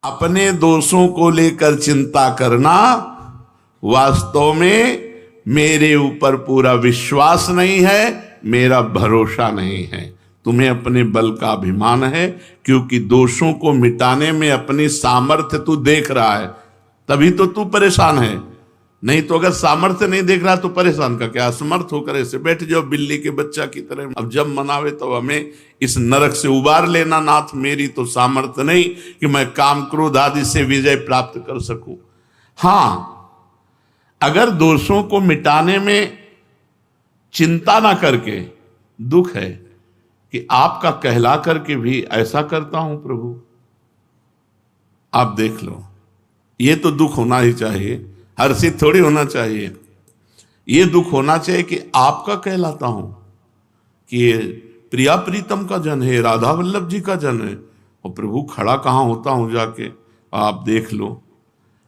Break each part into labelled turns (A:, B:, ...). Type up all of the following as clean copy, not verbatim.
A: अपने दोषों को लेकर चिंता करना वास्तव में मेरे ऊपर पूरा विश्वास नहीं है, मेरा भरोसा नहीं है। तुम्हें अपने बल का अभिमान है, क्योंकि दोषों को मिटाने में अपनी सामर्थ्य तू देख रहा है, तभी तो तू परेशान है। नहीं तो अगर सामर्थ्य नहीं देख रहा तो परेशान का क्या, असमर्थ होकर ऐसे बैठ जाओ बिल्ली के बच्चा की तरह। अब जब मनावे तो हमें इस नरक से उबार लेना नाथ, मेरी तो सामर्थ्य नहीं कि मैं काम क्रोध आदि से विजय प्राप्त कर सकूं। हां, अगर दोषों को मिटाने में चिंता ना करके दुख है कि आपका कहला करके भी ऐसा करता हूं प्रभु, आप देख लो, ये तो दुख होना ही चाहिए, हर्षित थोड़ी होना चाहिए। ये दुख होना चाहिए कि आपका कहलाता हूं कि ये प्रिया प्रीतम का जन है, राधा वल्लभ जी का जन है, और प्रभु खड़ा कहां होता हूं जाके, आप देख लो।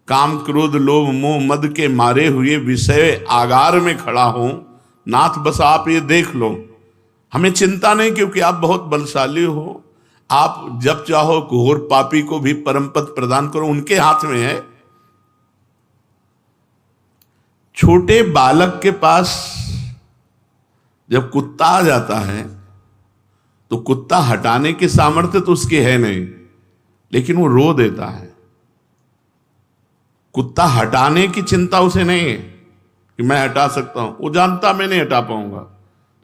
A: काम क्रोध लोभ मोह मद के मारे हुए विषय आगार में खड़ा हूं नाथ, बस आप ये देख लो। हमें चिंता नहीं, क्योंकि आप बहुत बलशाली हो। आप जब चाहो घोर पापी को भी परम पद प्रदान करो, उनके हाथ में है। छोटे बालक के पास जब कुत्ता आ जाता है तो कुत्ता हटाने की सामर्थ्य तो उसकी है नहीं, लेकिन वो रो देता है। कुत्ता हटाने की चिंता उसे नहीं है कि मैं हटा सकता हूं, वो जानता मैं नहीं हटा पाऊंगा,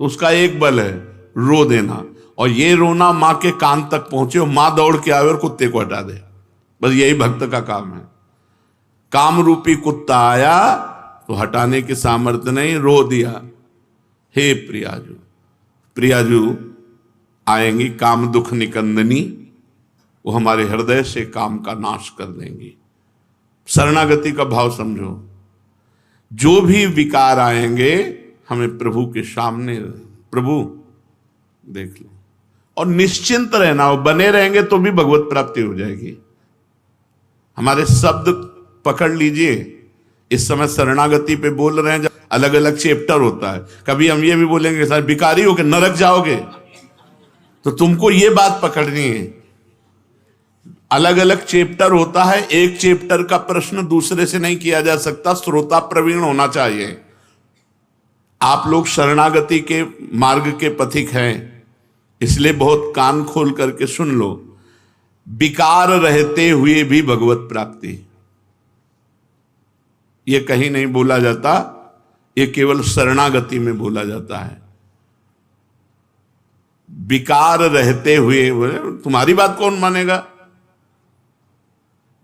A: तो उसका एक बल है रो देना। और ये रोना मां के कान तक पहुंचे और मां दौड़ के आए और कुत्ते को हटा दे, बस यही भक्त का काम है। काम रूपी कुत्ता आया तो हटाने की सामर्थ्य नहीं, रो दिया। हे प्रियाजू, प्रियाजू आएंगी काम दुख निकंदनी, वो हमारे हृदय से काम का नाश कर देंगी। शरणागति का भाव समझो। जो भी विकार आएंगे हमें प्रभु के सामने, प्रभु देख लो, और निश्चिंत रहना, वो बने रहेंगे तो भी भगवत प्राप्ति हो जाएगी। हमारे शब्द पकड़ लीजिए, इस समय शरणागति पे बोल रहे हैं, जब अलग अलग चैप्टर होता है, कभी हम ये भी बोलेंगे सर भिखारी हो के नरक जाओगे, तो तुमको ये बात पकड़नी है। अलग अलग चैप्टर होता है, एक चैप्टर का प्रश्न दूसरे से नहीं किया जा सकता, श्रोता प्रवीण होना चाहिए। आप लोग शरणागति के मार्ग के पथिक हैं, इसलिए बहुत कान खोल करके सुन लो। विकार रहते हुए भी भगवत प्राप्ति, ये कहीं नहीं बोला जाता, ये केवल शरणागति में बोला जाता है। विकार रहते हुए, तुम्हारी बात कौन मानेगा।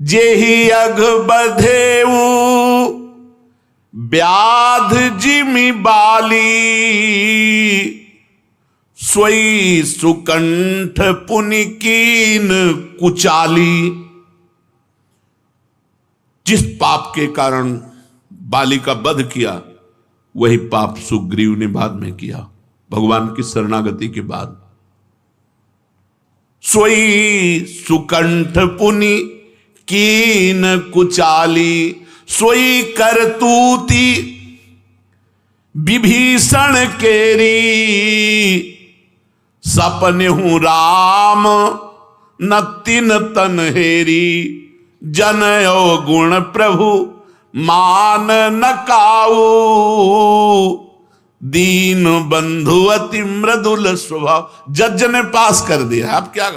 A: जेहि अघ बधेऊ व्याध जिमि बाली, सोई सुकंठ पुनि कीन कुचाली। जिस पाप के कारण बाली का वध किया, वही पाप सुग्रीव ने बाद में किया, भगवान की शरणागति के बाद। सोई सुकंठ पुनि कीन कुचाली, सोई करतूती विभीषण केरी। सपने हूं राम न तिन तन हेरी, जनयो गुण प्रभु मान न काऊ। दीन बंधु अति मृदुल स्वभाव, जज ने पास कर दिया, आप क्या।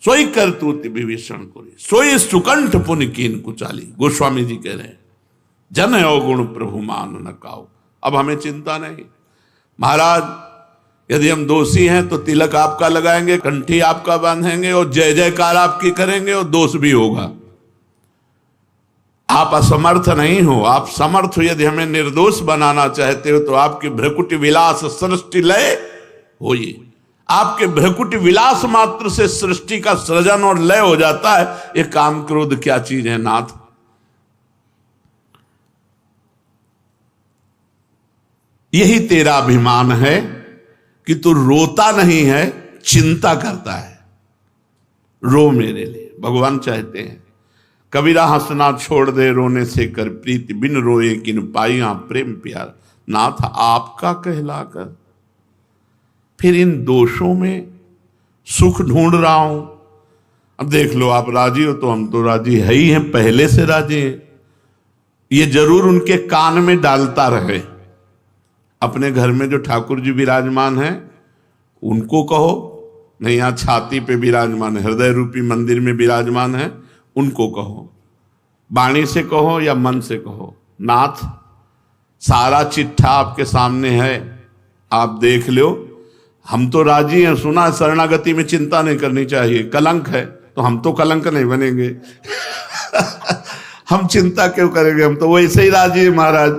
A: सोई करतूति विभीषण कोरी, सोई सुकंठ पुनि कीन कुचाली। गोस्वामी जी कह रहे हैं जनयो गुण प्रभु मान न काऊ। अब हमें चिंता नहीं। महाराज, यदि हम दोषी हैं तो तिलक आपका लगाएंगे, कंठी आपका बांधेंगे और जय जयकार आपकी करेंगे, और दोष भी होगा। आप असमर्थ नहीं हो, आप समर्थ हो। यदि हमें निर्दोष बनाना चाहते हो तो आपके भ्रकुटि विलास सृष्टि लय होइए। आपके भ्रकुटि विलास मात्र से सृष्टि का सृजन और लय हो जाता है। ये काम क्रोध क्या चीज है नाथ। यही तेरा अभिमान है कि तू रोता नहीं है, चिंता करता है। रो मेरे लिए, भगवान चाहते हैं। कबीरा हंसना छोड़ दे रोने से कर प्रीति, बिन रोए किन पाइया प्रेम प्यार। नाथ आपका कहलाकर फिर इन दोषों में सुख ढूंढ रहा हूं, अब देख लो, आप राजी हो तो हम तो राजी है ही हैं, पहले से राजी हैं। ये जरूर उनके कान में डालता रहे। अपने घर में जो ठाकुर जी विराजमान हैं उनको कहो, नहीं यहाँ छाती पे विराजमान है, हृदय रूपी मंदिर में विराजमान है, उनको कहो, वाणी से कहो या मन से कहो, नाथ सारा चिट्ठा आपके सामने है, आप देख लो, हम तो राजी हैं। सुना शरणागति में चिंता नहीं करनी चाहिए, कलंक है, तो हम तो कलंक नहीं बनेंगे। हम चिंता क्यों करेंगे, हम तो वैसे ही राजी हैं महाराज।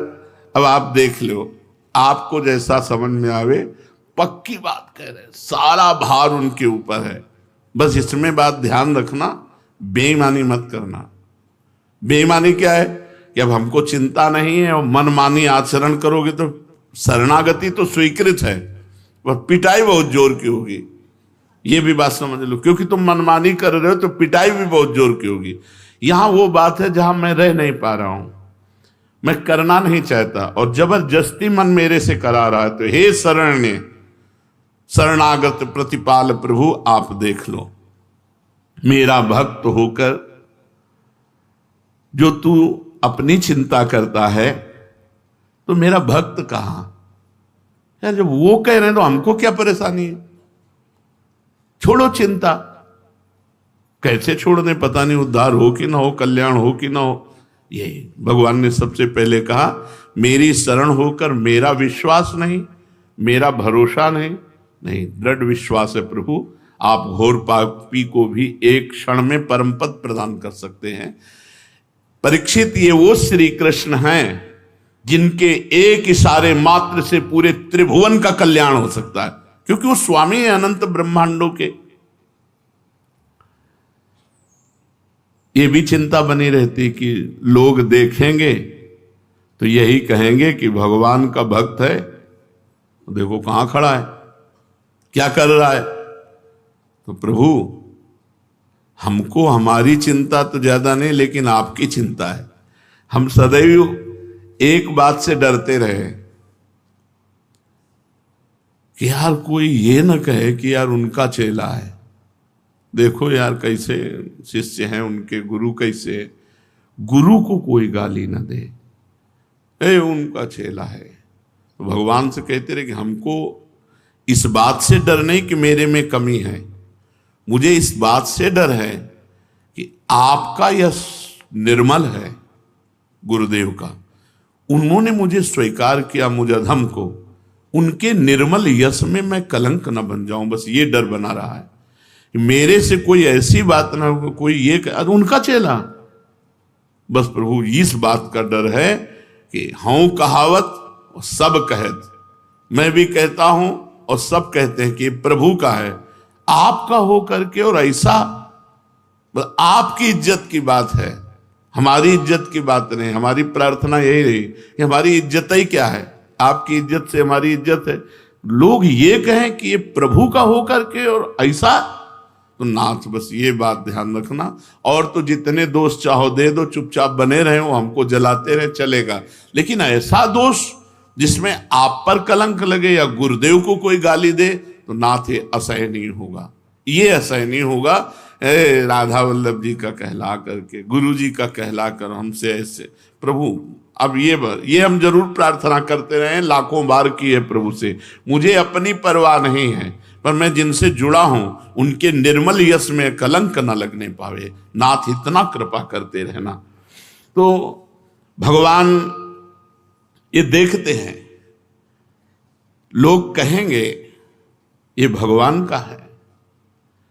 A: अब आप देख लो, आपको जैसा समझ में आवे, पक्की बात कह रहे हैं, सारा भार उनके ऊपर है। बस इसमें बात ध्यान रखना, बेईमानी मत करना। बेईमानी क्या है कि अब हमको चिंता नहीं है और मनमानी आचरण करोगे तो शरणागति तो स्वीकृत है, वह पिटाई बहुत जोर की होगी, ये भी बात समझ लो। क्योंकि तुम मनमानी कर रहे हो तो पिटाई भी बहुत जोर की होगी। यहां वो बात है जहां मैं रह नहीं पा रहा हूं, मैं करना नहीं चाहता और जबरदस्ती मन मेरे से करा रहा है, तो हे शरण्य शरणागत प्रतिपाल प्रभु, आप देख लो, मेरा भक्त होकर जो तू अपनी चिंता करता है, तो मेरा भक्त कहां यार? जब वो कह रहे हैं तो हमको क्या परेशानी है? छोड़ो चिंता। कैसे छोड़ दें, पता नहीं उद्धार हो कि ना हो, कल्याण हो कि ना हो। ये भगवान ने सबसे पहले कहा, मेरी शरण होकर मेरा विश्वास नहीं, मेरा भरोसा नहीं दृढ़ विश्वास है प्रभु, आप घोर पापी को भी एक क्षण में परम पद प्रदान कर सकते हैं। परीक्षित, ये वो श्री कृष्ण हैं जिनके एक इशारे मात्र से पूरे त्रिभुवन का कल्याण हो सकता है, क्योंकि वो स्वामी है अनंत ब्रह्मांडों के। ये भी चिंता बनी रहती कि लोग देखेंगे तो यही कहेंगे कि भगवान का भक्त है, देखो कहां खड़ा है, क्या कर रहा है। तो प्रभु, हमको हमारी चिंता तो ज्यादा नहीं, लेकिन आपकी चिंता है। हम सदैव एक बात से डरते रहे कि यार कोई ये ना कहे कि यार उनका चेला है, देखो यार कैसे शिष्य हैं उनके, गुरु कैसे, गुरु को कोई गाली ना दे, ए उनका चेला है। तो भगवान से कहते रहे कि हमको इस बात से डर नहीं कि मेरे में कमी है, मुझे इस बात से डर है कि आपका यश निर्मल है, गुरुदेव का, उन्होंने मुझे स्वीकार किया, मुझे अधम को, उनके निर्मल यश में मैं कलंक न बन जाऊं, बस ये डर बना रहा है। मेरे से कोई ऐसी बात ना हो, कोई ये उनका चेला, बस प्रभु इस बात का डर है कि हूं कहावत सब कहत, मैं भी कहता हूं और सब कहते हैं कि प्रभु का है, आपका हो करके, और ऐसा आपकी इज्जत की बात है, हमारी इज्जत की बात नहीं। हमारी प्रार्थना यही रही कि हमारी इज्जत ही क्या है, आपकी इज्जत से हमारी इज्जत है। लोग ये कहें कि ये प्रभु का हो करके और ऐसा, तो नाथ बस ये बात ध्यान रखना। और तो जितने दोष चाहो दे दो, चुपचाप बने रहे हो, हमको जलाते रहे, चलेगा, लेकिन ऐसा दोष जिसमें आप पर कलंक लगे या गुरुदेव को कोई गाली दे, तो नाथ ये असह्य नहीं होगा, ये असह्य नहीं होगा। राधा वल्लभ जी का कहला करके, गुरु जी का कहला कर हमसे ऐसे, प्रभु अब ये हम जरूर प्रार्थना करते रहे, लाखों बार की है प्रभु से, मुझे अपनी परवाह नहीं है, पर मैं जिनसे जुड़ा हूं उनके निर्मल यश में कलंक न लगने पावे, नाथ इतना कृपा करते रहना। तो भगवान ये देखते हैं, लोग कहेंगे ये भगवान का है,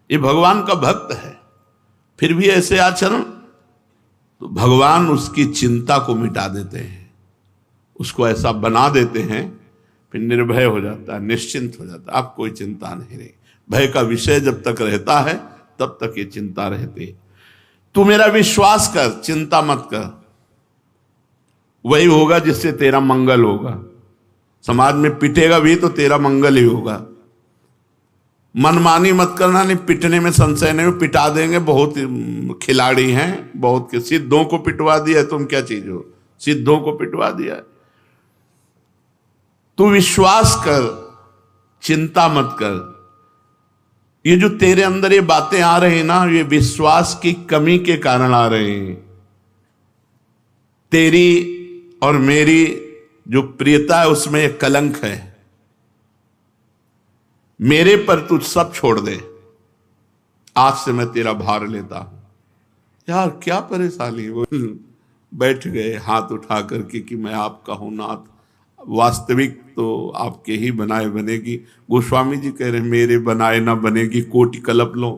A: ये भगवान का भक्त है, फिर भी ऐसे आचरण, तो भगवान उसकी चिंता को मिटा देते हैं, उसको ऐसा बना देते हैं, फिर निर्भय हो जाता है, निश्चिंत हो जाता है, अब कोई चिंता नहीं रही। भय का विषय जब तक रहता है तब तक ये चिंता रहती है। तू मेरा विश्वास कर, चिंता मत कर, वही होगा जिससे तेरा मंगल होगा। समाज में पिटेगा भी तो तेरा मंगल ही होगा। मनमानी मत करना, नहीं पिटने में संशय नहीं, पिटा देंगे, बहुत खिलाड़ी हैं, बहुत के सिद्धों को पिटवा दिया, तुम क्या चीज हो, सिद्धों को पिटवा दिया। तू विश्वास कर, चिंता मत कर, ये जो तेरे अंदर ये बातें आ रही ना, ये विश्वास की कमी के कारण आ रहे हैं। तेरी और मेरी जो प्रियता है उसमें एक कलंक है। मेरे पर तू सब छोड़ दे, आज से मैं तेरा भार लेता हूं। यार क्या परेशानी। वो बैठ गए हाथ उठा करके कि मैं आपका हूं नाथ, वास्तविक तो आपके ही बनाए बनेगी। गोस्वामी जी कह रहे मेरे बनाए ना बनेगी कोटि कल्प लो,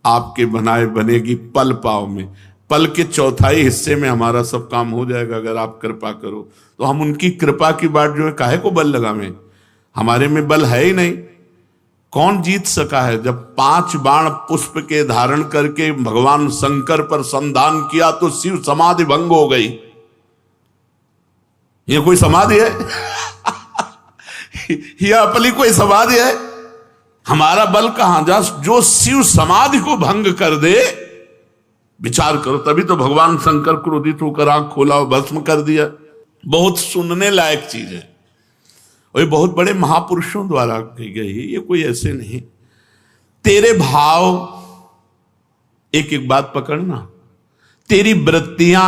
A: आपके बनाए बनेगी पल पाव में। पल के चौथाई हिस्से में हमारा सब काम हो जाएगा अगर आप कृपा करो तो। हम उनकी कृपा की बात जो है काहे को बल लगावें, हमारे में बल है ही नहीं। कौन जीत सका है? जब 5 बाण पुष्प के धारण करके भगवान शंकर पर संधान किया तो शिव समाधि भंग हो गई। ये कोई समाधि है? यह अपनी कोई समाधि है? हमारा बल कहां जा जो शिव समाधि को भंग कर दे। विचार करो, तभी तो भगवान शंकर क्रोधित होकर आंख खोला और भस्म कर दिया। बहुत सुनने लायक चीज है और ये बहुत बड़े महापुरुषों द्वारा कही गई, ये कोई ऐसे नहीं। तेरे भाव, एक एक बात पकड़ना, तेरी वृत्तियां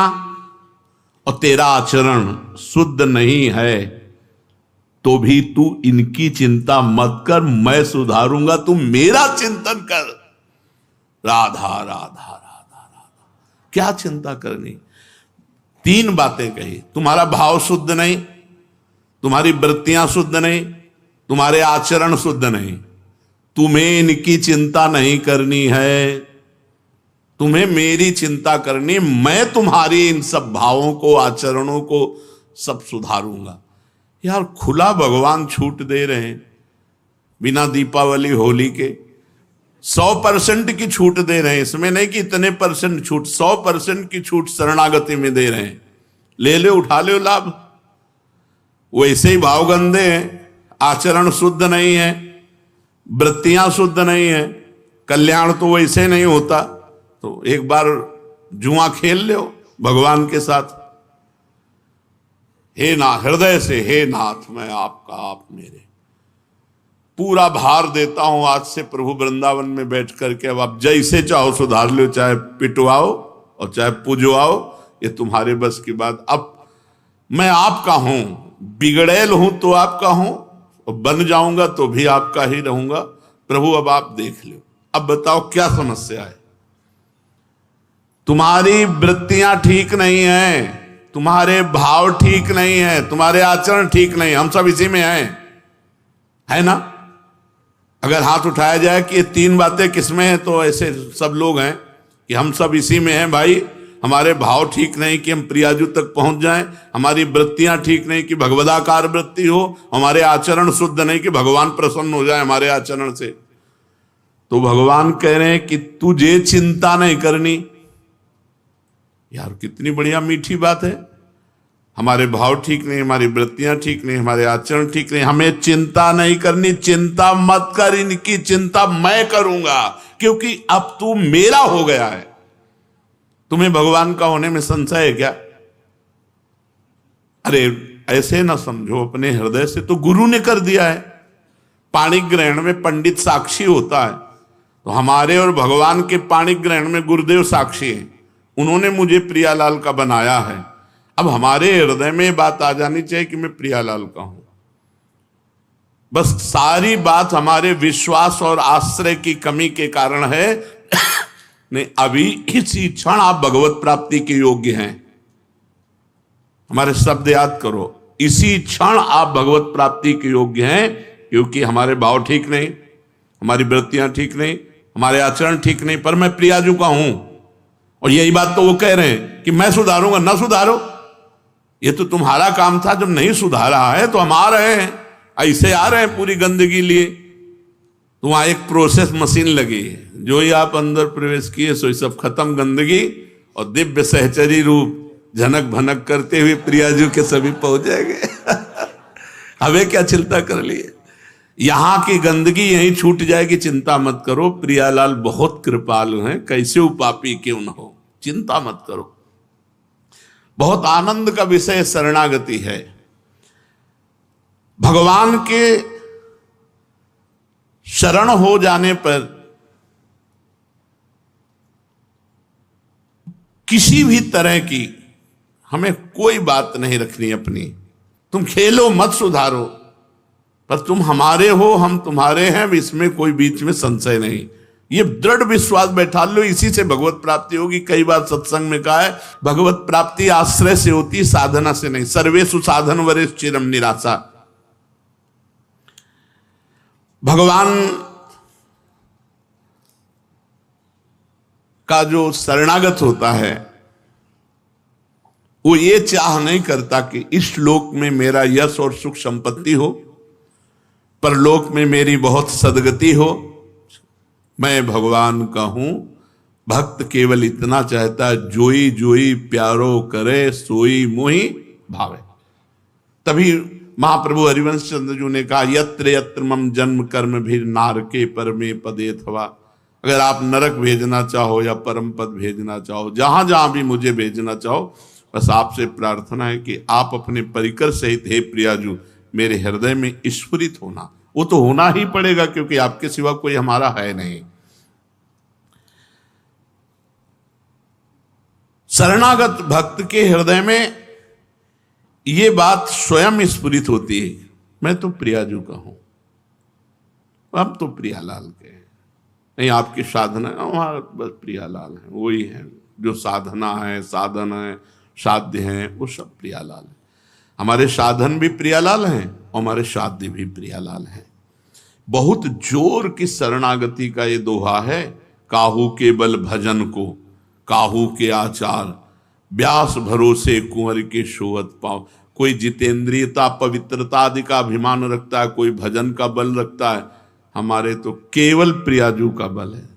A: और तेरा आचरण शुद्ध नहीं है तो भी तू इनकी चिंता मत कर, मैं सुधारूंगा, तू मेरा चिंतन कर। राधा राधा राधा राधा, क्या चिंता करनी। 3 बातें कही, तुम्हारा भाव शुद्ध नहीं, तुम्हारी वृत्तियां शुद्ध नहीं, तुम्हारे आचरण शुद्ध नहीं, तुम्हें इनकी चिंता नहीं करनी है, तुम्हें मेरी चिंता करनी। मैं तुम्हारी इन सब भावों को, आचरणों को सब सुधारूंगा। यार खुला भगवान छूट दे रहे हैं, बिना दीपावली होली के 100% की छूट दे रहे हैं। इसमें नहीं कि इतने परसेंट छूट, 100% की छूट शरणागति में दे रहे हैं। ले लो, उठा लो लाभ। वैसे ही भाव गंदे हैं, आचरण शुद्ध नहीं है, वृत्तियां शुद्ध नहीं है, कल्याण तो वैसे नहीं होता। तो एक बार जुआ खेल लो भगवान के साथ। हे ना हृदय से, हे नाथ मैं आपका, आप मेरे, पूरा भार देता हूं आज से प्रभु वृंदावन में बैठ करके। अब आप जैसे चाहो सुधार लो, चाहे पिटवाओ और चाहे पूजवाओ, ये तुम्हारे बस की बात। अब मैं आपका हूं, बिगड़ैल हूं तो आपका हूं और बन जाऊंगा तो भी आपका ही रहूंगा। प्रभु अब आप देख लो, अब बताओ क्या समस्या है। तुम्हारी वृत्तियां ठीक नहीं है, तुम्हारे भाव ठीक नहीं है, तुम्हारे आचरण ठीक नहीं। हम सब इसी में हैं, है ना? अगर हाथ उठाया जाए कि ये 3 बातें किसमें हैं तो ऐसे सब लोग हैं कि हम सब इसी में हैं भाई। हमारे भाव ठीक नहीं कि हम प्रियाजू तक पहुंच जाएं, हमारी वृत्तियां ठीक नहीं कि भगवदाकार वृत्ति हो, हमारे आचरण शुद्ध नहीं कि भगवान प्रसन्न हो जाए हमारे आचरण से। तो भगवान कह रहे हैं कि तुझे चिंता नहीं करनी। यार कितनी बढ़िया मीठी बात है। हमारे भाव ठीक नहीं, हमारी वृत्तियां ठीक नहीं, हमारे आचरण ठीक नहीं, हमें चिंता नहीं करनी। चिंता मत कर, इनकी चिंता मैं करूंगा, क्योंकि अब तू मेरा हो गया है। तुम्हें भगवान का होने में संशय है क्या? अरे ऐसे ना समझो, अपने हृदय से तो गुरु ने कर दिया है। पाणिक ग्रहण में पंडित साक्षी होता है, तो हमारे और भगवान के पाणिक ग्रहण में गुरुदेव साक्षी हैं। उन्होंने मुझे प्रियालाल का बनाया है। अब हमारे हृदय में बात आ जानी चाहिए कि मैं प्रियालाल का हूं। बस सारी बात हमारे विश्वास और आश्रय की कमी के कारण है। नहीं, अभी इसी क्षण आप भगवत प्राप्ति के योग्य हैं। हमारे शब्द याद करो, इसी क्षण आप भगवत प्राप्ति के योग्य हैं, क्योंकि हमारे भाव ठीक नहीं, हमारी वृत्तियां ठीक नहीं, हमारे आचरण ठीक नहीं, पर मैं प्रियाजू का हूं। और यही बात तो वो कह रहे हैं कि मैं सुधारूंगा। ना सुधारो, ये तो तुम्हारा काम था। जब नहीं सुधारा है तो हम आ रहे हैं, ऐसे आ रहे हैं पूरी गंदगी लिए। तो वहां एक प्रोसेस मशीन लगी है, जो ही आप अंदर प्रवेश किए सो सब खत्म गंदगी, और दिव्य सहचरी रूप झनक भनक करते हुए प्रियाजू के सभी पहुंच जाएंगे। हमें क्या चिंता कर लिए, यहां की गंदगी यहीं छूट जाएगी। चिंता मत करो, प्रियालाल बहुत कृपालु हैं, कैसे उपापी क्यों न हो, चिंता मत करो। बहुत आनंद का विषय शरणागति है। भगवान के शरण हो जाने पर किसी भी तरह की हमें कोई बात नहीं रखनी अपनी। तुम खेलो मत सुधारो, पर तुम हमारे हो, हम तुम्हारे हैं, इसमें कोई बीच में संशय नहीं। ये दृढ़ विश्वास बैठा लो, इसी से भगवत प्राप्ति होगी। कई बार सत्संग में कहा है, भगवत प्राप्ति आश्रय से होती, साधना से नहीं। सर्वेषु साधन वरेष चिरम निराशा। भगवान का जो शरणागत होता है वो ये चाह नहीं करता कि इस लोक में मेरा यश और सुख संपत्ति हो, परलोक में मेरी बहुत सदगति हो। मैं भगवान का हूं। भक्त केवल इतना चाहता है, जोई जोई प्यारो करे सोई मोहि भावे। तभी महाप्रभु हरिवंश चंद्र जी ने कहा, यत्र यत्र मम जन्म कर्म भी नारके परमे पदे थवा। अगर आप नरक भेजना चाहो या परम पद भेजना चाहो, जहां जहां भी मुझे भेजना चाहो, बस आपसे प्रार्थना है कि आप अपने परिकर सहित हे प्रियाजू मेरे हृदय में स्फुरित होना। वो तो होना ही पड़ेगा, क्योंकि आपके सिवा कोई हमारा है नहीं। शरणागत भक्त के हृदय में ये बात स्वयं स्फुरित होती है, मैं तो प्रियाजू का हूं, अब तो प्रियालाल के हैं। नहीं आपकी साधना, हमारा बस प्रियालाल है, वही है जो साधना है, साधन है, साध्य है, वो सब प्रियालाल है। हमारे साधन भी प्रियालाल हैं और हमारे साध्य भी प्रियालाल हैं। बहुत जोर की शरणागति का ये दोहा है, काहू के बल भजन को काहू के आचार, व्यास भरोसे कुंवर के सोवत पाओ। कोई जितेंद्रियता पवित्रता आदि का अभिमान रखता है, कोई भजन का बल रखता है। हमारे तो केवल प्रियाजू का बल है।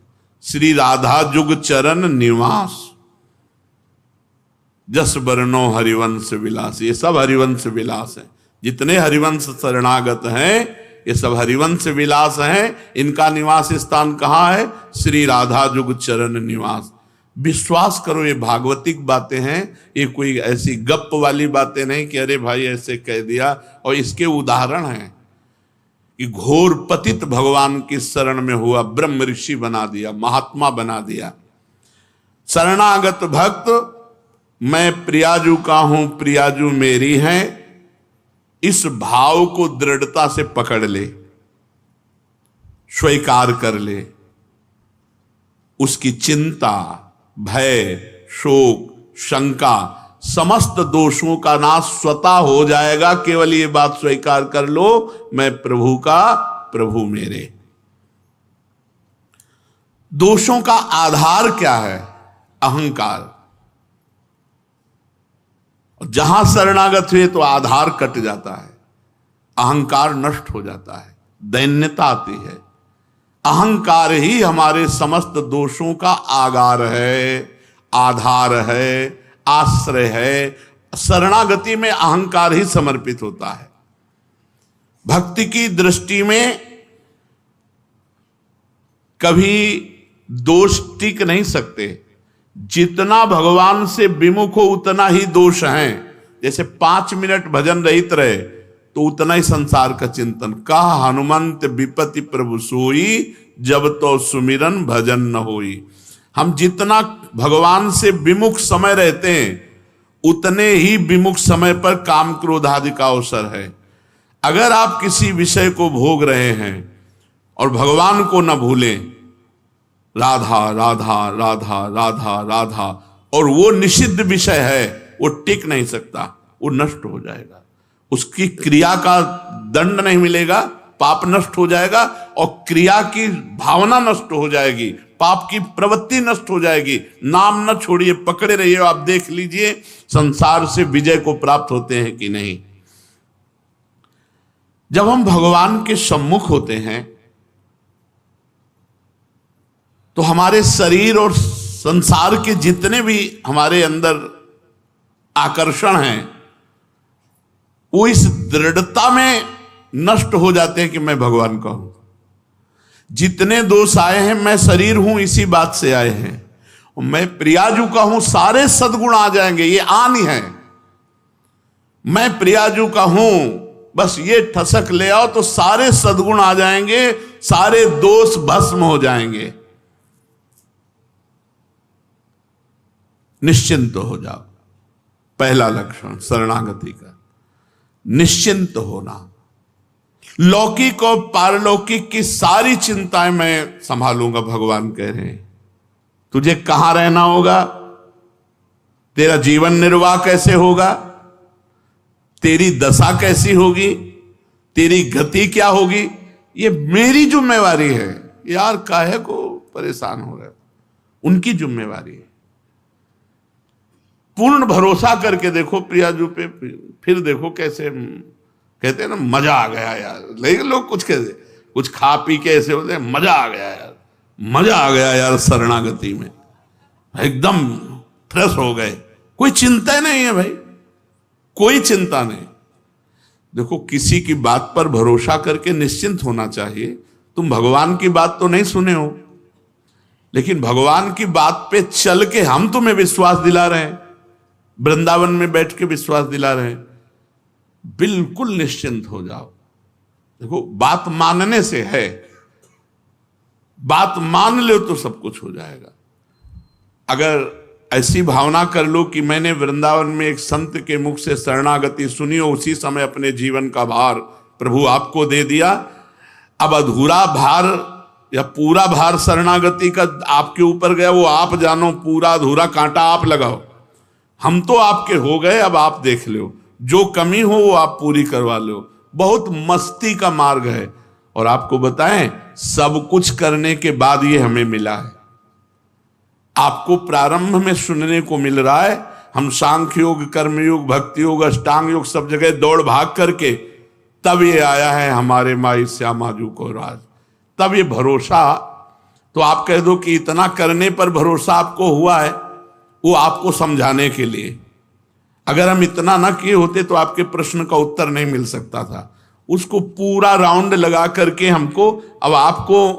A: श्री राधा जुग चरण निवास, जस बरनो हरिवंश विलास। ये सब हरिवंश विलास है। जितने हरिवंश शरणागत हैं ये सब हरिवंश विलास हैं। इनका निवास स्थान कहाँ है? श्री राधा जुग चरण निवास। विश्वास करो, ये भागवतिक बातें हैं, ये कोई ऐसी गप वाली बातें नहीं कि अरे भाई ऐसे कह दिया। और इसके उदाहरण हैं कि घोर पतित भगवान की शरण में हुआ, ब्रह्म ऋषि बना दिया, महात्मा बना दिया। शरणागत भक्त मैं प्रियाजू का हूं, प्रियाजू मेरी हैं, इस भाव को दृढ़ता से पकड़ ले, स्वीकार कर ले। उसकी चिंता, भय, शोक, शंका, समस्त दोषों का नाश स्वतः हो जाएगा। केवल ये बात स्वीकार कर लो, मैं प्रभु का, प्रभु मेरे। दोषों का आधार क्या है? अहंकार। जहां शरणागत हुए तो आधार कट जाता है, अहंकार नष्ट हो जाता है, दैन्यता आती है। अहंकार ही हमारे समस्त दोषों का आगार है, आधार है, आश्रय है। शरणागति में अहंकार ही समर्पित होता है। भक्ति की दृष्टि में कभी दोष टिक नहीं सकते। जितना भगवान से विमुख हो उतना ही दोष हैं। जैसे 5 मिनट भजन रहित रहे तो उतना ही संसार का चिंतन। कहा हनुमंत विपति प्रभु सोई, जब तो सुमिरन भजन न होई। हम जितना भगवान से विमुख समय रहते हैं उतने ही विमुख समय पर काम क्रोध आदि का अवसर है। अगर आप किसी विषय को भोग रहे हैं और भगवान को न भूलें, राधा राधा राधा राधा राधा, और वो निषिद्ध विषय है, वो टिक नहीं सकता, वो नष्ट हो जाएगा। उसकी क्रिया का दंड नहीं मिलेगा, पाप नष्ट हो जाएगा और क्रिया की भावना नष्ट हो जाएगी, पाप की प्रवृत्ति नष्ट हो जाएगी। नाम न छोड़िए, पकड़े रहिए। आप देख लीजिए संसार से विजय को प्राप्त होते हैं कि नहीं। जब हम भगवान के सम्मुख होते हैं तो हमारे शरीर और संसार के जितने भी हमारे अंदर आकर्षण हैं वो इस दृढ़ता में नष्ट हो जाते हैं कि मैं भगवान का हूं। जितने दोष आए हैं, मैं शरीर हूं इसी बात से आए हैं, और मैं प्रियाजू का हूं, सारे सद्गुण आ जाएंगे। ये आन है, मैं प्रियाजू का हूं, बस ये ठसक ले आओ तो सारे सद्गुण आ जाएंगे, सारे दोष भस्म हो जाएंगे। निश्चिंत हो जाओ। पहला लक्षण शरणागति का निश्चिंत होना। लौकिक और पारलौकिक की सारी चिंताएं मैं संभालूंगा, भगवान कह रहे हैं। तुझे कहां रहना होगा, तेरा जीवन निर्वाह कैसे होगा, तेरी दशा कैसी होगी, तेरी गति क्या होगी, ये मेरी जिम्मेवारी है। यार काहे को परेशान हो रहे, उनकी जिम्मेवारी है। पूर्ण भरोसा करके देखो प्रियाजू पे, फिर देखो कैसे कहते हैं ना, मजा आ गया यार। लेकिन लोग कुछ कहते, कुछ खा पी के ऐसे होते हैं, मजा आ गया यार, मजा आ गया यार शरणागति में, एकदम फ्रेश हो गए, कोई चिंता नहीं है भाई, कोई चिंता नहीं। देखो किसी की बात पर भरोसा करके निश्चिंत होना चाहिए। तुम भगवान की बात तो नहीं सुने हो, लेकिन भगवान की बात पे चल के हम तुम्हें विश्वास दिला रहे हैं, वृंदावन में बैठ के विश्वास दिला रहे हैं। बिल्कुल निश्चिंत हो जाओ। देखो बात मानने से है, बात मान लो तो सब कुछ हो जाएगा। अगर ऐसी भावना कर लो कि मैंने वृंदावन में एक संत के मुख से शरणागति सुनी और उसी समय अपने जीवन का भार प्रभु आपको दे दिया, अब अधूरा भार या पूरा भार शरणागति का आपके ऊपर गया, वो आप जानो, पूरा अधूरा कांटा आप लगाओ। हम तो आपके हो गए, अब आप देख लो, जो कमी हो वो आप पूरी करवा लो। बहुत मस्ती का मार्ग है। और आपको बताएं, सब कुछ करने के बाद ये हमें मिला है। आपको प्रारंभ में सुनने को मिल रहा है, हम सांख्य योग, कर्मयोग, भक्ति योग, अष्टांग योग सब जगह दौड़ भाग करके तब ये आया है हमारे माई श्यामाजू को राज। तब ये भरोसा, तो आप कह दो कि इतना करने पर भरोसा आपको हुआ है, वो आपको समझाने के लिए। अगर हम इतना ना किए होते तो आपके प्रश्न का उत्तर नहीं मिल सकता था। उसको पूरा राउंड लगा करके हमको, अब आपको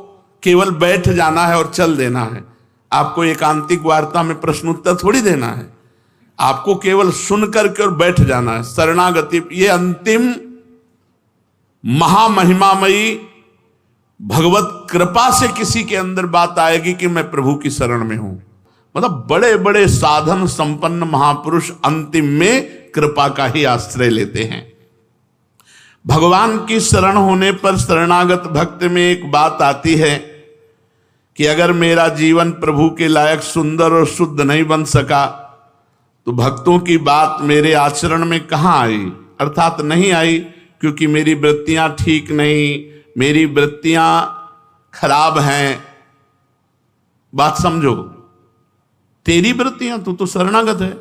A: केवल बैठ जाना है और चल देना है। आपको एकांतिक वार्ता में प्रश्न उत्तर थोड़ी देना है, आपको केवल सुन करके और बैठ जाना है। शरणागति ये अंतिम महामहिमामयी भगवत कृपा से किसी के अंदर बात आएगी कि मैं प्रभु की शरण में हूं। मतलब बड़े बड़े साधन संपन्न महापुरुष अंतिम में कृपा का ही आश्रय लेते हैं। भगवान की शरण होने पर शरणागत भक्त में एक बात आती है कि अगर मेरा जीवन प्रभु के लायक सुंदर और शुद्ध नहीं बन सका तो भक्तों की बात मेरे आचरण में कहां आई, अर्थात नहीं आई, क्योंकि मेरी वृत्तियां ठीक नहीं, मेरी वृत्तियां खराब हैं। बात समझो, तेरी वृत्तियां, तू तो शरणागत है,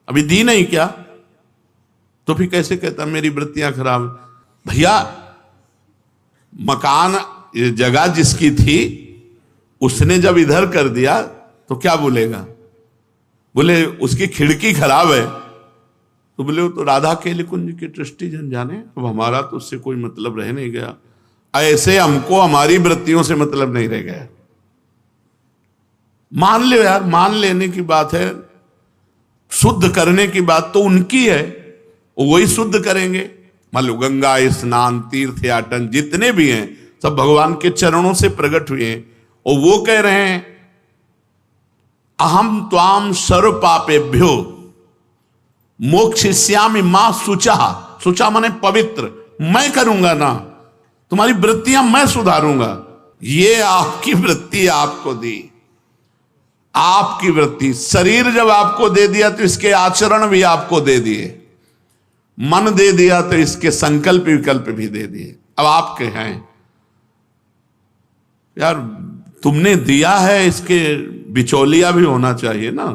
A: अभी दी नहीं क्या, तो फिर कैसे कहता मेरी वृत्तियां खराब? भैया मकान, ये जगह जिसकी थी उसने जब इधर कर दिया तो क्या बोलेगा? बोले उसकी खिड़की खराब है, तो बोले वो तो राधा केली कुंज की दृष्टि जन जाने, अब हमारा तो उससे कोई मतलब रह नहीं गया। ऐसे हमको हमारी वृत्तियों से मतलब नहीं रह गया। मान लो यार, मान लेने की बात है, शुद्ध करने की बात तो उनकी है, वही शुद्ध करेंगे। मान लो गंगा स्नान, तीर्थ याटन जितने भी हैं सब भगवान के चरणों से प्रकट हुए हैं, और वो कह रहे हैं अहम त्वाम सर्व पापेभ्यो मोक्षयिष्यामि मां शुचा। शुचा माने पवित्र, मैं करूंगा ना, तुम्हारी वृत्तियां मैं सुधारूंगा। ये आपकी वृत्ति आपको दी, आपकी वृत्ति। शरीर जब आपको दे दिया तो इसके आचरण भी आपको दे दिए, मन दे दिया तो इसके संकल्प विकल्प भी दे दिए। अब आपके हैं यार, तुमने दिया है, इसके बिचौलिया भी होना चाहिए ना।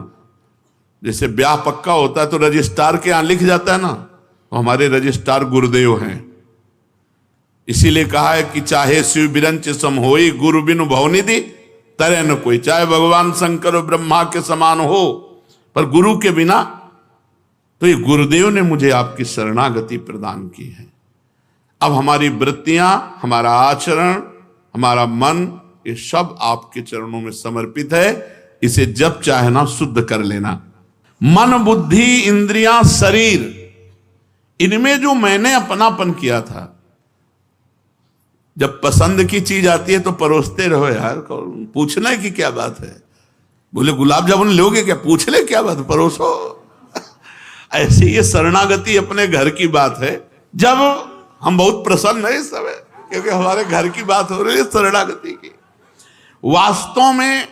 A: जैसे ब्याह पक्का होता है तो रजिस्ट्रार के यहां लिख जाता है ना, तो हमारे रजिस्ट्रार गुरुदेव हैं। इसीलिए कहा है कि चाहे शिव बिरंच सम होई गुरु बिनु भवनिधि तरह न कोई। चाहे भगवान शंकर और ब्रह्मा के समान हो, पर गुरु के बिना, तो ये गुरुदेव ने मुझे आपकी शरणागति प्रदान की है। अब हमारी वृत्तियां, हमारा आचरण, हमारा मन, ये सब आपके चरणों में समर्पित है। इसे जब चाहे ना शुद्ध कर लेना। मन, बुद्धि, इंद्रियां, शरीर, इनमें जो मैंने अपनापन किया था, जब पसंद की चीज आती है तो परोसते रहो यार, पूछना है कि क्या बात है। बोले गुलाब जामुन लोगे क्या? पूछ ले क्या बात, परोसो। ऐसे ये शरणागति अपने घर की बात है। जब हम बहुत प्रसन्न है इस समय, क्योंकि हमारे घर की बात हो रही है शरणागति की। वास्तव में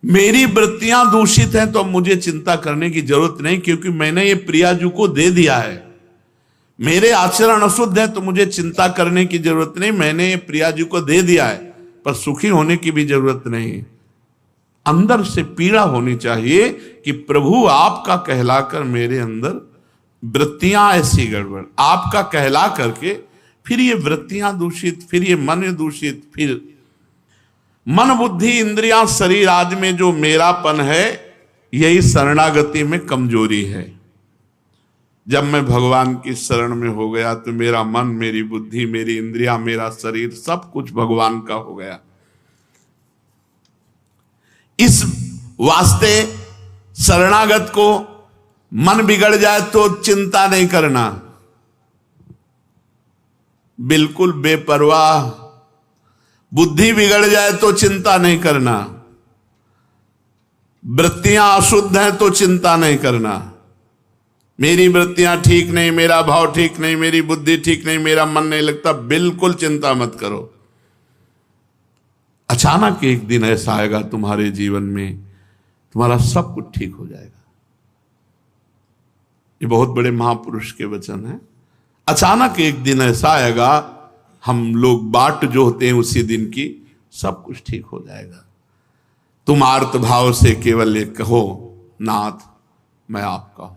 A: मेरी वृत्तियां दूषित हैं तो मुझे चिंता करने की जरूरत नहीं, क्योंकि मैंने ये प्रियाजू को दे दिया है। मेरे आचरण अशुद्ध है तो मुझे चिंता करने की जरूरत नहीं, मैंने ये प्रियाजू को दे दिया है। पर सुखी होने की भी जरूरत नहीं। अंदर से पीड़ा होनी चाहिए कि प्रभु आपका कहलाकर मेरे अंदर वृत्तियां ऐसी गड़बड़, आपका कहला करके फिर ये वृत्तियां दूषित, फिर ये मन दूषित, फिर मन बुद्धि इंद्रियां शरीर आदि में जो मेरापन है, यही शरणागति में कमजोरी है। जब मैं भगवान की शरण में हो गया तो मेरा मन, मेरी बुद्धि, मेरी इंद्रियां, मेरा शरीर सब कुछ भगवान का हो गया। इस वास्ते शरणागत को मन बिगड़ जाए तो चिंता नहीं करना, बिल्कुल बेपरवाह। बुद्धि बिगड़ जाए तो चिंता नहीं करना, वृत्तियां अशुद्ध हैं तो चिंता नहीं करना। मेरी वृत्तियां ठीक नहीं, मेरा भाव ठीक नहीं, मेरी बुद्धि ठीक नहीं, मेरा मन नहीं लगता, बिल्कुल चिंता मत करो। अचानक एक दिन ऐसा आएगा तुम्हारे जीवन में, तुम्हारा सब कुछ ठीक हो जाएगा। ये बहुत बड़े महापुरुष के वचन हैं। अचानक एक दिन ऐसा आएगा, हम लोग बाट जो होते हैं उसी दिन की, सब कुछ ठीक हो जाएगा। तुम आर्त भाव से केवल एक कहो, नाथ मैं आपका हूं,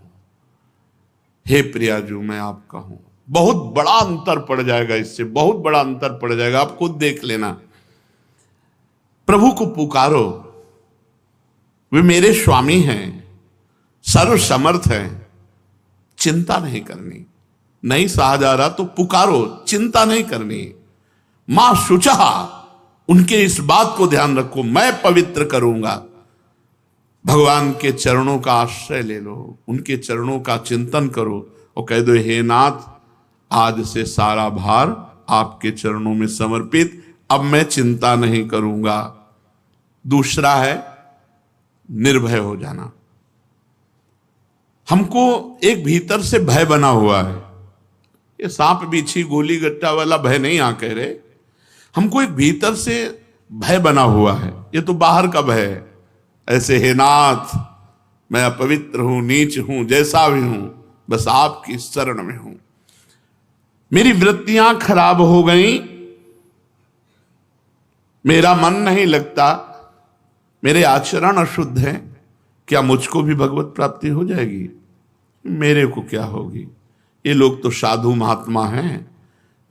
A: हे प्रियाजू मैं आपका हूं। बहुत बड़ा अंतर पड़ जाएगा, इससे बहुत बड़ा अंतर पड़ जाएगा। आप खुद देख लेना। प्रभु को पुकारो, वे मेरे स्वामी हैं, सर्व समर्थ हैं, चिंता नहीं करनी। नहीं सहा जा रहा तो पुकारो, चिंता नहीं करनी। मां शुचा, उनके इस बात को ध्यान रखो, मैं पवित्र करूंगा। भगवान के चरणों का आश्रय ले लो, उनके चरणों का चिंतन करो और कह दो, हे नाथ आज से सारा भार आपके चरणों में समर्पित, अब मैं चिंता नहीं करूंगा। दूसरा है निर्भय हो जाना। हमको एक भीतर से भय बना हुआ है। ये सांप बिच्छी गोली गट्टा वाला भय नहीं आ कह रहे, हमको एक भीतर से भय बना हुआ है। ये तो बाहर का भय है। ऐसे हे नाथ मैं अपवित्र हूं, नीच हूं, जैसा भी हूं, बस आपकी शरण में हूं। मेरी वृत्तियां खराब हो गई, मेरा मन नहीं लगता, मेरे आचरण अशुद्ध हैं, क्या मुझको भी भगवत प्राप्ति हो जाएगी? मेरे को क्या होगी? ये लोग तो साधु महात्मा हैं,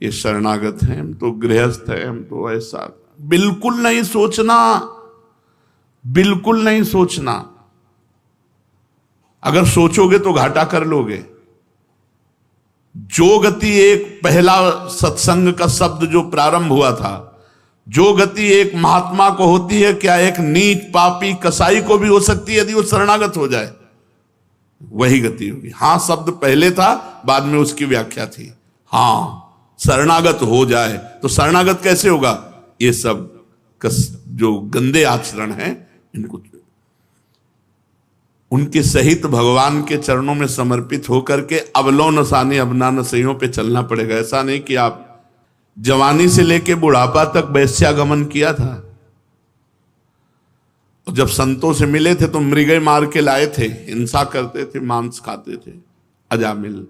A: ये शरणागत हैं, हम तो गृहस्थ हैं, हम तो ऐसा। बिल्कुल नहीं सोचना, बिल्कुल नहीं सोचना। अगर सोचोगे तो घाटा कर लोगे। जो गति एक पहला सत्संग का शब्द जो प्रारंभ हुआ था, जो गति एक महात्मा को होती है, क्या एक नीच पापी कसाई को भी हो सकती है यदि वो शरणागत हो जाए? वही गति होगी। हां शब्द पहले था, बाद में उसकी व्याख्या थी। हां शरणागत हो जाए तो शरणागत कैसे होगा? ये सब जो गंदे आचरण हैं इनको उनके सहित भगवान के चरणों में समर्पित होकर के अबलो नसानी अबना नसैयों पे चलना पड़ेगा। ऐसा नहीं कि आप जवानी से लेके बुढ़ापा तक वैश्यागमन किया था, और जब संतों से मिले थे तो मृगय मार के लाए थे, हिंसा करते थे, मांस खाते थे, अजामिल।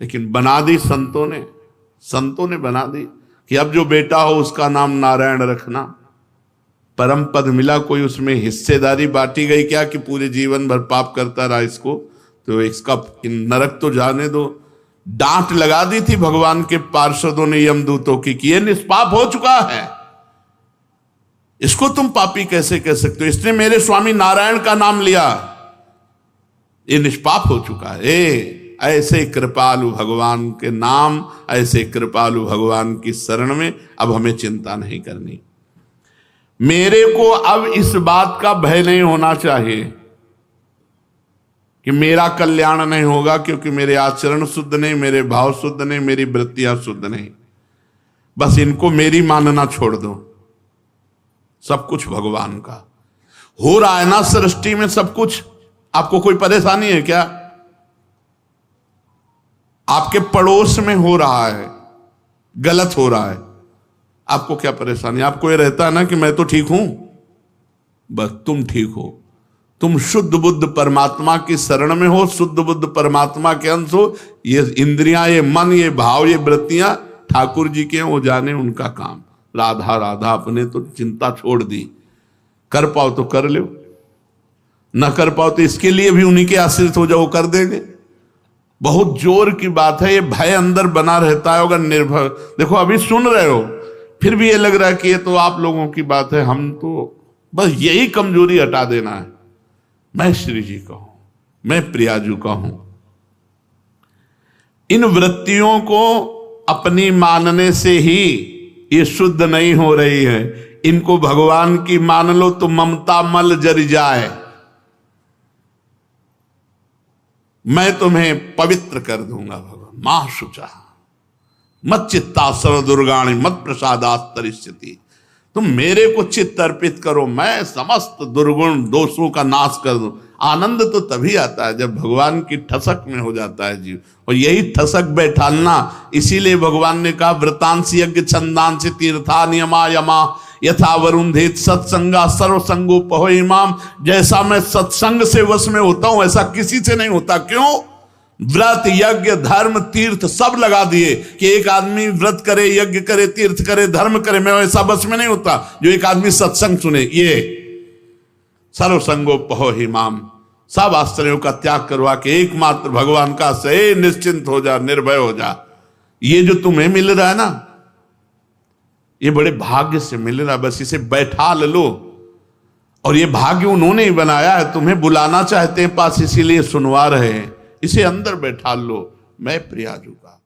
A: लेकिन बना दी संतों ने बना दी कि अब जो बेटा हो उसका नाम नारायण रखना। परम पद मिला, कोई उसमें हिस्सेदारी बांटी गई क्या कि पूरे जीवन भर पाप करता रहा इसको, तो इसका नरक तो जाने दो। डांट लगा दी थी भगवान के पार्षदों ने यमदूतों की कि ये निष्पाप हो चुका है, इसको तुम पापी कैसे कह सकते हो? इसने मेरे स्वामी नारायण का नाम लिया, ये निष्पाप हो चुका है। ऐसे कृपालु भगवान के नाम, ऐसे कृपालु भगवान की शरण में अब हमें चिंता नहीं करनी। मेरे को अब इस बात का भय नहीं होना चाहिए कि मेरा कल्याण नहीं होगा, क्योंकि मेरे आचरण शुद्ध नहीं, मेरे भाव शुद्ध नहीं, मेरी वृत्तियां शुद्ध नहीं। बस इनको मेरी मानना छोड़ दो। सब कुछ भगवान का हो रहा है ना सृष्टि में सब कुछ। आपको कोई परेशानी है क्या? आपके पड़ोस में हो रहा है, गलत हो रहा है, आपको क्या परेशानी? आपको ये रहता है ना कि मैं तो ठीक हूं, बस तुम ठीक हो, तुम शुद्ध बुद्ध परमात्मा की शरण में हो, शुद्ध बुद्ध परमात्मा के अंश हो। ये इंद्रियां, ये मन, ये भाव, ये वृत्तियां ठाकुर जी के, वो जाने उनका काम। राधा राधा अपने तो चिंता छोड़ दी, कर पाओ तो कर लो, न कर पाओ तो इसके लिए भी उन्हीं के आश्रित हो जाओ, कर देंगे। बहुत जोर की बात है, ये भय अंदर बना रहता है। अगर निर्भय, देखो अभी सुन रहे हो फिर भी ये लग रहा है कि ये तो आप लोगों की बात है, हम तो बस यही कमजोरी हटा देना है। मैं श्री जी का हूं, मैं प्रियाजू का हूं। इन वृत्तियों को अपनी मानने से ही ये शुद्ध नहीं हो रही है। इनको भगवान की मान लो तो ममता मल जर जाए। मैं तुम्हें पवित्र कर दूंगा भगवान। मां शुचा मत चित्ता सर्व दुर्गाणी मत प्रसादास्तरिष्यति। तुम मेरे को चित्त अर्पित करो, मैं समस्त दुर्गुण दोषों का नाश कर दूं। आनंद तो तभी आता है जब भगवान की ठसक में हो जाता है जीव, और यही ठसक बैठालना। इसीलिए भगवान ने कहा व्रतांश यज्ञ छंदांश तीर्था नियमा यमा यथा वरुंधेत सत्संगा सर्वसंगोपहो इमाम। जैसा मैं सत्संग से वश में होता हूं ऐसा किसी से नहीं होता। क्यों? व्रत यज्ञ धर्म तीर्थ सब लगा दिए कि एक आदमी व्रत करे, यज्ञ करे, तीर्थ करे, धर्म करे, मैं वैसा बस में नहीं होता जो एक आदमी सत्संग सुने। ये सर्वसंगोपहो हिमाम, सब आश्रयों का त्याग करवा के एकमात्र भगवान का से निश्चिंत हो जा, निर्भय हो जा। ये जो तुम्हें मिल रहा है ना, ये बड़े भाग्य से मिल रहा है, बस इसे बैठा लो। और ये भाग्य उन्होंने ही बनाया है, तुम्हें बुलाना चाहते हैं पास, इसीलिए सुनवा रहे हैं। इसे अंदर बैठा लो, मैं प्रियाजू का।